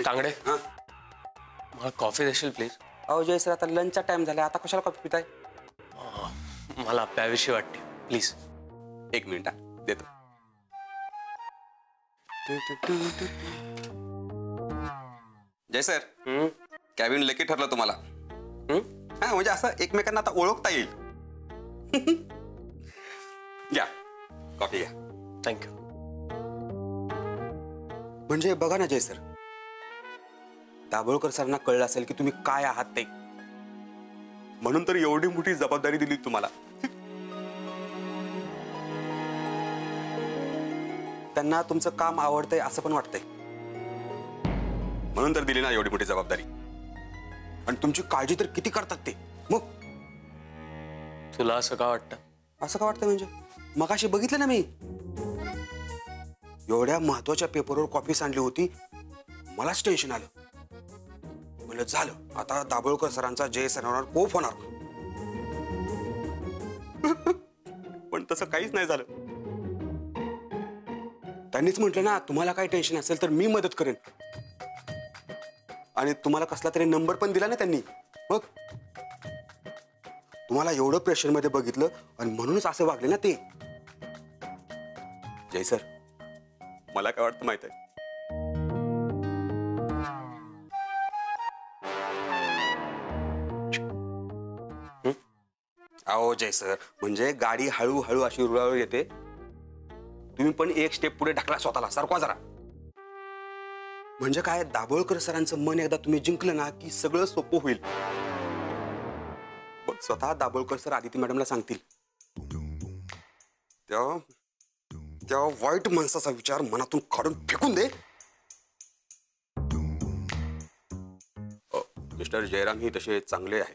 कांगडे मला कॉफी देशील प्लीज? अहो जय सर, आता लंचचा टाइम झाला, आता कशाला कॉफी पिताय? मला प्याविषयी वाटते, प्लीज. एक मिनिट देतो. जय सर, कॅबिन लेकी ठरलं तुम्हाला. हा म्हणजे असं एकमेकांना आता ओळखता येईल. घ्या कॉफी घ्या. थँक्यू. म्हणजे बघा ना जय सर, दाभोळकर सरांना कळलं असेल की तुम्ही काय आहात ते, म्हणून तर एवढी मोठी जबाबदारी दिली तुम्हाला. त्यांना तुमचं काम आवडतंय असं पण वाटतंय, म्हणून तर दिली ना एवढी मोठी जबाबदारी. आणि तुमची काळजी तर किती करतात ते. मग तुला असं का वाटतं? असं का वाटतं म्हणजे मगाशी बघितलं ना मी, एवढ्या महत्वाच्या पेपरवर कॉपी सांडली होती, मलाच टेन्शन आलं. म्हणलं झालं, आता दाभोळकर सरांचा जय सरांवर कोप होणार. पण तसं काहीच नाही झालं. त्यांनीच म्हटलं ना, तुम्हाला काही टेन्शन असेल तर मी मदत करेन. आणि तुम्हाला कसला तरी नंबर पण दिला ना त्यांनी. मग तुम्हाला एवढं प्रेशर मध्ये बघितलं आणि म्हणूनच असं वागले ना ते. जय सर, मला काय वाटतं माहित आहे, अहो जय सर, म्हणजे गाडी हळूहळू अशी रुळावर येते, तुम्ही पण एक स्टेप पुढे ढकला स्वतःला, सरकवा जरा. म्हणजे काय, दाभोळकर सरांचं मन एकदा तुम्ही जिंकलं ना की सगळं सोपं होईल. बघ स्वतः दाभोळकर सर आदिती मॅडमला सांगतील, त्या वाईट माणसाचा विचार मनातून काढून फेकून दे. मिस्टर जयराम ही तसे चांगले आहे.